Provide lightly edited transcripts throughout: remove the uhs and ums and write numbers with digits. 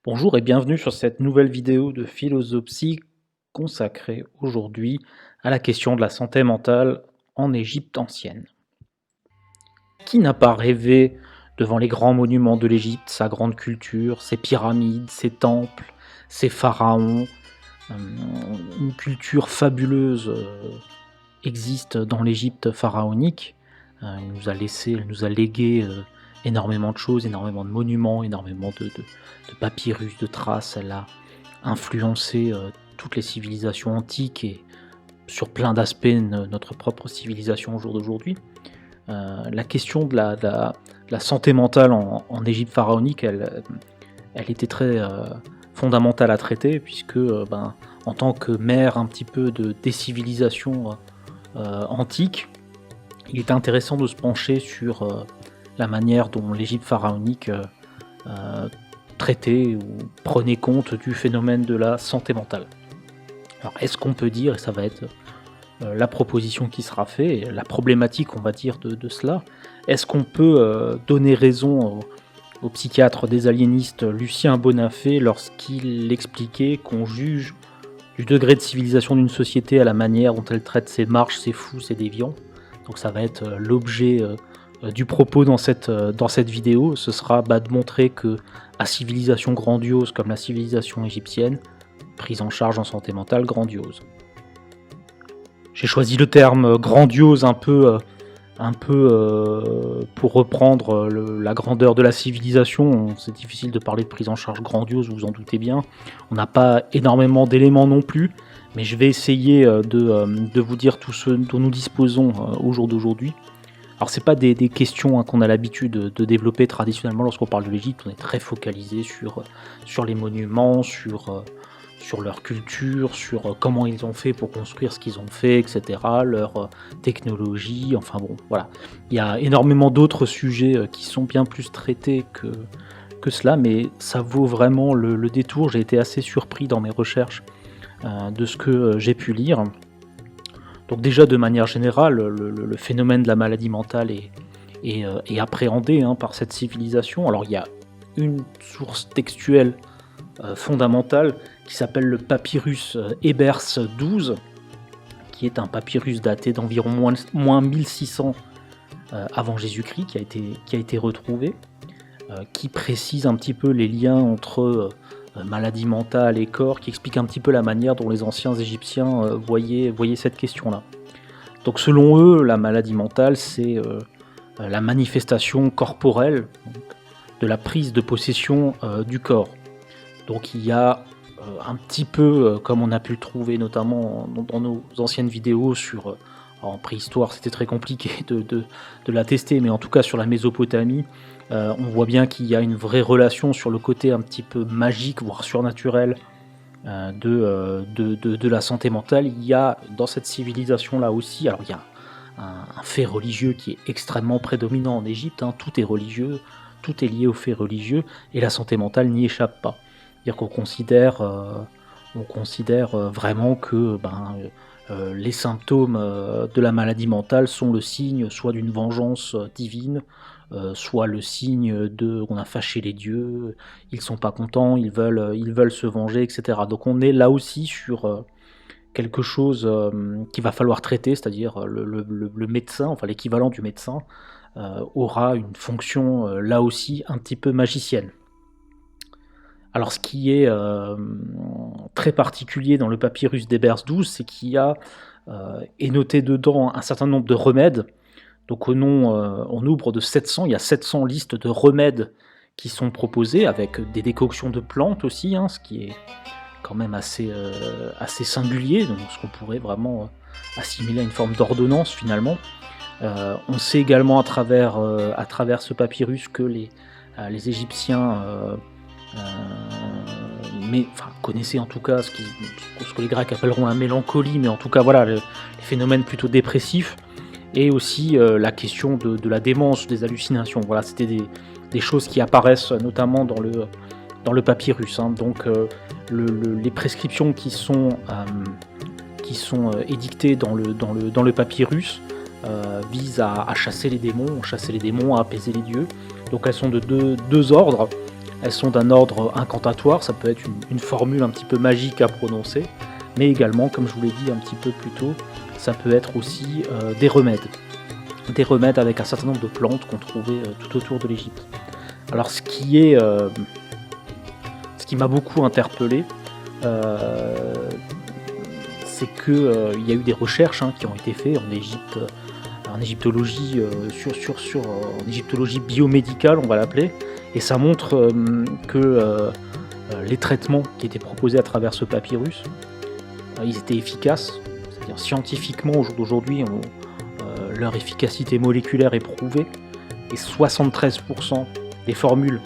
Bonjour et bienvenue sur cette nouvelle vidéo de philosophie consacrée aujourd'hui à la question de la santé mentale en Égypte ancienne. Qui n'a pas rêvé devant les grands monuments de l'Égypte, sa grande culture, ses pyramides, ses temples, ses pharaons, une culture fabuleuse existe dans l'Égypte pharaonique. Elle nous a légué énormément de choses, énormément de monuments, énormément de papyrus, de traces. Elle a influencé toutes les civilisations antiques et sur plein d'aspects notre propre civilisation au jour d'aujourd'hui. La question de la santé mentale en Égypte pharaonique, elle était très fondamentale à traiter puisque en tant que mère un petit peu des civilisations antiques, il est intéressant de se pencher sur la manière dont l'Égypte pharaonique traitait ou prenait compte du phénomène de la santé mentale. Alors est-ce qu'on peut dire, et ça va être la proposition qui sera faite, la problématique on va dire de cela, est-ce qu'on peut donner raison au psychiatre des aliénistes Lucien Bonafé lorsqu'il expliquait qu'on juge du degré de civilisation d'une société à la manière dont elle traite ses marches, ses fous, ses déviants. Donc ça va être l'objet du propos dans cette vidéo, ce sera de montrer que à civilisation grandiose comme la civilisation égyptienne, prise en charge en santé mentale grandiose. J'ai choisi le terme grandiose un peu pour reprendre la grandeur de la civilisation. C'est difficile de parler de prise en charge grandiose, vous vous en doutez bien. On n'a pas énormément d'éléments non plus, mais je vais essayer de vous dire tout ce dont nous disposons au jour d'aujourd'hui. Alors c'est pas des questions qu'on a l'habitude de développer traditionnellement lorsqu'on parle de l'Égypte, on est très focalisé sur les monuments, sur leur culture, sur comment ils ont fait pour construire ce qu'ils ont fait, etc., leur technologie, enfin bon, voilà. Il y a énormément d'autres sujets qui sont bien plus traités que cela, mais ça vaut vraiment le détour. J'ai été assez surpris dans mes recherches de ce que j'ai pu lire. Donc déjà, de manière générale, le phénomène de la maladie mentale est appréhendé par cette civilisation. Alors il y a une source textuelle fondamentale qui s'appelle le papyrus Ebers 12, qui est un papyrus daté d'environ moins 1600 avant Jésus-Christ, qui a été retrouvé, qui précise un petit peu les liens entre maladie mentale et corps, qui explique un petit peu la manière dont les anciens Égyptiens voyaient cette question-là. Donc selon eux, la maladie mentale, c'est la manifestation corporelle de la prise de possession du corps. Donc il y a un petit peu, comme on a pu le trouver notamment dans nos anciennes vidéos sur... en préhistoire, c'était très compliqué de l'attester, mais en tout cas sur la Mésopotamie, on voit bien qu'il y a une vraie relation sur le côté un petit peu magique, voire surnaturel, de la santé mentale. Il y a dans cette civilisation-là aussi, alors il y a un fait religieux qui est extrêmement prédominant en Égypte, tout est religieux, tout est lié au fait religieux, et la santé mentale n'y échappe pas. C'est-à-dire qu'on considère vraiment que les symptômes de la maladie mentale sont le signe soit d'une vengeance divine, soit le signe qu'on a fâché les dieux, ils sont pas contents, ils veulent se venger, etc. Donc on est là aussi sur quelque chose qu'il va falloir traiter, c'est-à-dire le médecin, enfin l'équivalent du médecin, aura une fonction là aussi un petit peu magicienne. Alors ce qui est très particulier dans le papyrus d'Ebers 12, c'est qu'il y a est noté dedans un certain nombre de remèdes. Donc au nombre de 700, il y a 700 listes de remèdes qui sont proposés avec des décoctions de plantes aussi, ce qui est quand même assez singulier, donc ce qu'on pourrait vraiment assimiler à une forme d'ordonnance finalement. On sait également à travers ce papyrus que les Égyptiens connaissaient en tout cas ce que les Grecs appelleront la mélancolie, mais en tout cas voilà, les phénomènes plutôt dépressifs, et aussi la question de la démence, des hallucinations. Voilà, c'était des choses qui apparaissent notamment dans le papyrus. Donc les prescriptions qui sont édictées dans le papyrus visent à chasser les démons, à apaiser les dieux. Donc elles sont de deux ordres. elles sont d'un ordre incantatoire, ça peut être une formule un petit peu magique à prononcer, mais également, comme je vous l'ai dit un petit peu plus tôt, ça peut être aussi des remèdes. Des remèdes avec un certain nombre de plantes qu'on trouvait tout autour de l'Égypte. Alors ce qui m'a beaucoup interpellé, c'est que il y a eu des recherches qui ont été faites en Égypte, en égyptologie, en égyptologie biomédicale, on va l'appeler, et ça montre que les traitements qui étaient proposés à travers ce papyrus, ils étaient efficaces, c'est-à-dire scientifiquement au jour d'aujourd'hui, leur efficacité moléculaire est prouvée, et 73% des formules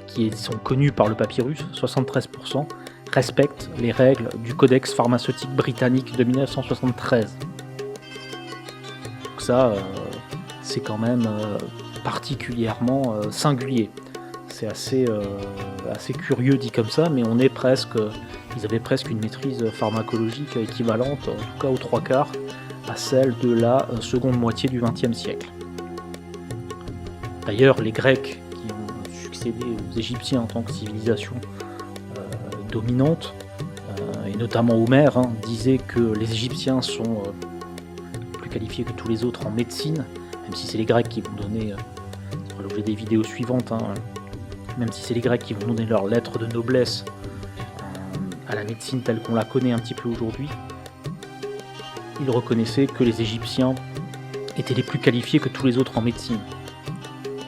qui sont connues par le papyrus, 73%, respectent les règles du Codex pharmaceutique britannique de 1973. Donc ça, c'est quand même particulièrement singulier. C'est assez curieux dit comme ça, mais ils avaient presque une maîtrise pharmacologique équivalente, en tout cas aux 3/4, à celle de la seconde moitié du XXe siècle. D'ailleurs, les Grecs qui ont succédé aux Égyptiens en tant que civilisation dominante, et notamment Homère, disait que les Égyptiens sont plus qualifiés que tous les autres en médecine, même si c'est les Grecs qui vont donner, ça fera l'objet des vidéos suivantes, même si c'est les Grecs qui vont donner leur lettre de noblesse à la médecine telle qu'on la connaît un petit peu aujourd'hui, ils reconnaissaient que les Égyptiens étaient les plus qualifiés que tous les autres en médecine.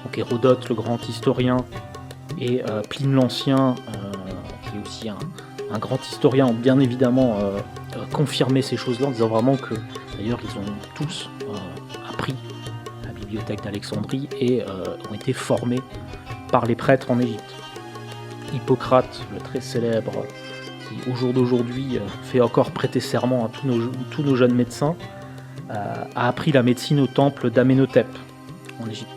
Donc Hérodote, le grand historien, et Pline l'Ancien, qui est aussi un grand historien, ont bien évidemment confirmé ces choses-là, en disant vraiment que, d'ailleurs, ils ont tous appris à la bibliothèque d'Alexandrie et ont été formés par les prêtres en Égypte. Hippocrate, le très célèbre, qui au jour d'aujourd'hui fait encore prêter serment à tous nos jeunes médecins, a appris la médecine au temple d'Amenhotep en Égypte.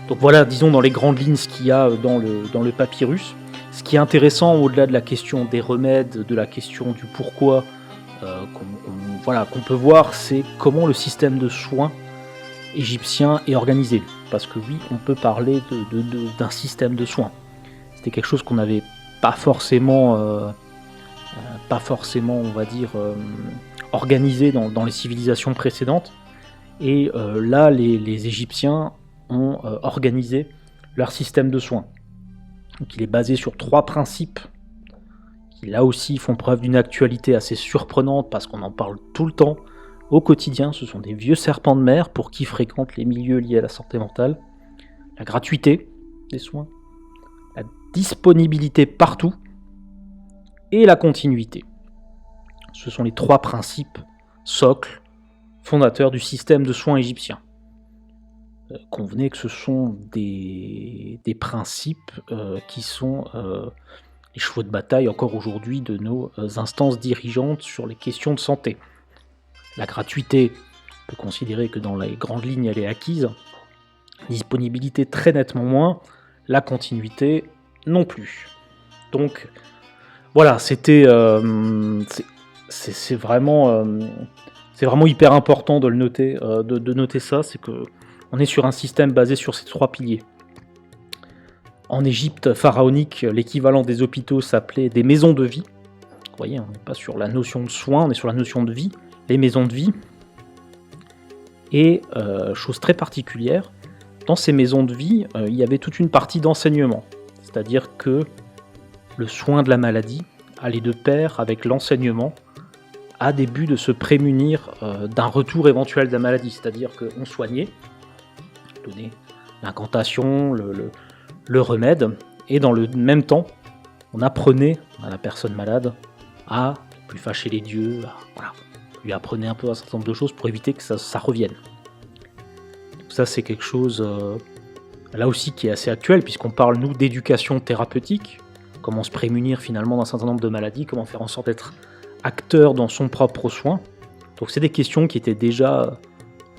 Donc voilà, disons dans les grandes lignes ce qu'il y a dans le papyrus. Ce qui est intéressant au-delà de la question des remèdes, de la question du pourquoi qu'on peut voir, c'est comment le système de soins égyptien est organisé. Parce que oui, on peut parler d'un système de soins. C'était quelque chose qu'on n'avait pas forcément, on va dire, organisé dans les civilisations précédentes. Et là, les Égyptiens ont organisé leur système de soins. Donc il est basé sur 3 principes qui là aussi font preuve d'une actualité assez surprenante parce qu'on en parle tout le temps au quotidien. Ce sont des vieux serpents de mer pour qui fréquentent les milieux liés à la santé mentale. La gratuité des soins, la disponibilité partout et la continuité. Ce sont les 3 principes socles fondateurs du système de soins égyptien. Convenez que ce sont des principes qui sont les chevaux de bataille encore aujourd'hui de nos instances dirigeantes sur les questions de santé. La gratuité, on peut considérer que dans les grandes lignes elle est acquise, disponibilité très nettement moins, la continuité non plus. Donc voilà, c'est vraiment hyper important de le noter, de noter ça, c'est que on est sur un système basé sur ces 3 piliers. En Égypte pharaonique, l'équivalent des hôpitaux s'appelait des maisons de vie. Vous voyez, on n'est pas sur la notion de soins, on est sur la notion de vie, les maisons de vie. Et chose très particulière, dans ces maisons de vie, il y avait toute une partie d'enseignement. C'est-à-dire que le soin de la maladie allait de pair avec l'enseignement à des buts de se prémunir d'un retour éventuel de la maladie. C'est-à-dire qu'on soignait, donner l'incantation, le remède, et dans le même temps, on apprenait à la personne malade à ne plus fâcher les dieux, lui apprenait un peu un certain nombre de choses pour éviter que ça revienne. Donc ça, c'est quelque chose, là aussi, qui est assez actuel, puisqu'on parle, nous, d'éducation thérapeutique, comment se prémunir finalement d'un certain nombre de maladies, comment faire en sorte d'être acteur dans son propre soin. Donc c'est des questions qui étaient déjà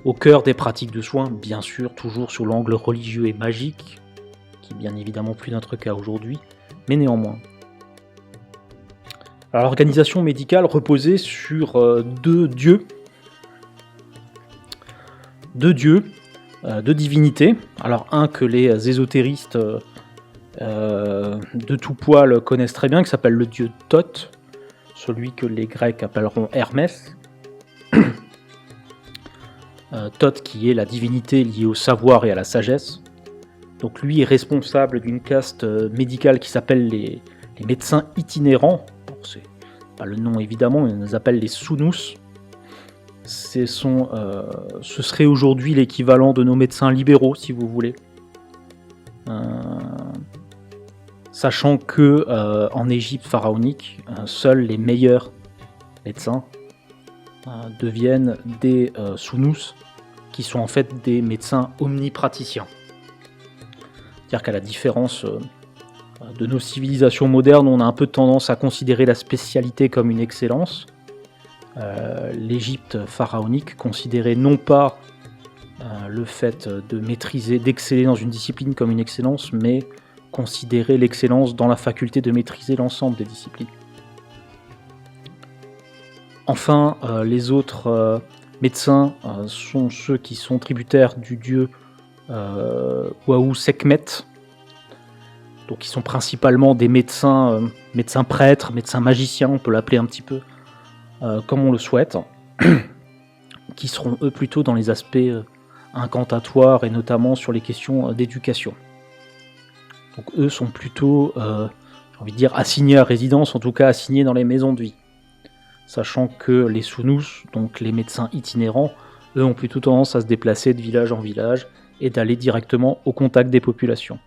au cœur des pratiques de soins, bien sûr, toujours sur l'angle religieux et magique, qui est bien évidemment plus notre cas aujourd'hui, mais néanmoins. Alors l'organisation médicale reposait sur 2 dieux. 2 dieux de divinités. Alors un que les ésotéristes de tout poil connaissent très bien, qui s'appelle le dieu Thoth, celui que les Grecs appelleront Hermès. Thoth qui est la divinité liée au savoir et à la sagesse. Donc lui est responsable d'une caste médicale qui s'appelle les médecins itinérants. Bon, c'est pas le nom évidemment, mais on les appelle les Sunus. Ce serait aujourd'hui l'équivalent de nos médecins libéraux, si vous voulez. Sachant que en Égypte pharaonique, seuls les meilleurs médecins deviennent des Sunus, qui sont en fait des médecins omnipraticiens. C'est-à-dire qu'à la différence de nos civilisations modernes, on a un peu tendance à considérer la spécialité comme une excellence. L'Égypte pharaonique considérait non pas le fait de maîtriser, d'exceller dans une discipline comme une excellence, mais considérait l'excellence dans la faculté de maîtriser l'ensemble des disciplines. Enfin, les autres médecins sont ceux qui sont tributaires du dieu Waou Sekhmet. Donc ils sont principalement des médecins, médecins prêtres, médecins magiciens, on peut l'appeler un petit peu comme on le souhaite, qui seront eux plutôt dans les aspects incantatoires et notamment sur les questions d'éducation. Donc eux sont plutôt, j'ai envie de dire, assignés à résidence, en tout cas assignés dans les maisons de vie. Sachant que les Sunus, donc les médecins itinérants, eux ont plutôt tendance à se déplacer de village en village et d'aller directement au contact des populations.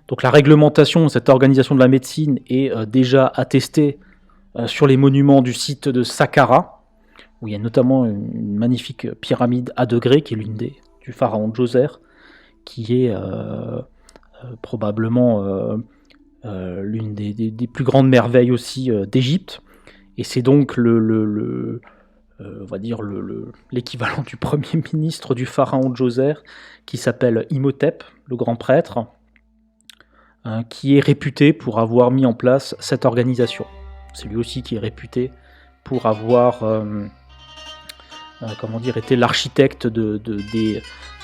Donc la réglementation de cette organisation de la médecine est déjà attestée sur les monuments du site de Saqqara, où il y a notamment une magnifique pyramide à degrés, qui est l'une du pharaon Djoser, qui est probablement l'une des plus grandes merveilles aussi d'Égypte. Et c'est donc on va dire l'équivalent du premier ministre du pharaon Djoser, qui s'appelle Imhotep, le grand prêtre, qui est réputé pour avoir mis en place cette organisation. C'est lui aussi qui est réputé pour avoir été l'architecte de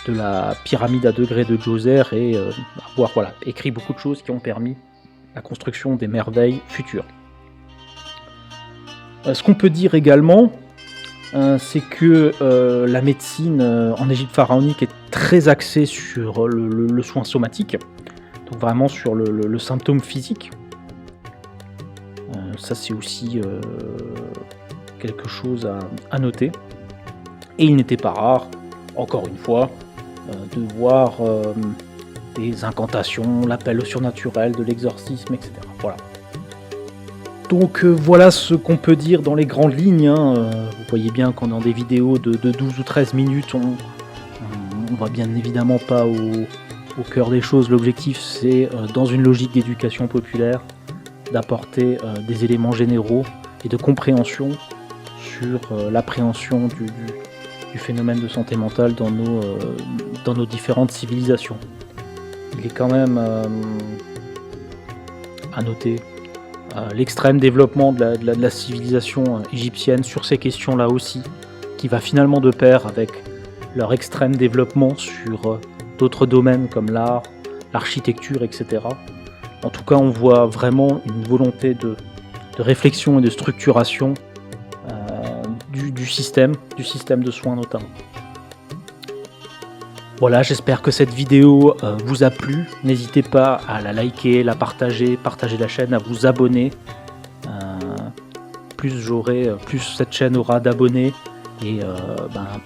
la pyramide à degrés de Djoser et avoir écrit beaucoup de choses qui ont permis la construction des merveilles futures. Ce qu'on peut dire également, c'est que la médecine en Égypte pharaonique est très axée sur le soin somatique, donc vraiment sur le symptôme physique. Ça c'est aussi quelque chose à noter. Et il n'était pas rare, encore une fois, de voir des incantations, l'appel au surnaturel, de l'exorcisme, etc. Voilà. Donc voilà ce qu'on peut dire dans les grandes lignes. Vous voyez bien qu'en dans des vidéos de 12 ou 13 minutes, on va bien évidemment pas au cœur des choses. L'objectif c'est, dans une logique d'éducation populaire, d'apporter des éléments généraux et de compréhension sur l'appréhension du phénomène de santé mentale dans nos différentes civilisations. Il est quand même à noter l'extrême développement de la civilisation égyptienne sur ces questions-là aussi, qui va finalement de pair avec leur extrême développement sur d'autres domaines comme l'art, l'architecture, etc. En tout cas, on voit vraiment une volonté de réflexion et de structuration du système de soins notamment. Voilà, j'espère que cette vidéo vous a plu. N'hésitez pas à la liker, la partager la chaîne, à vous abonner. Plus cette chaîne aura d'abonnés et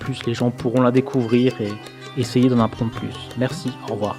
plus les gens pourront la découvrir et essayer d'en apprendre plus. Merci, au revoir.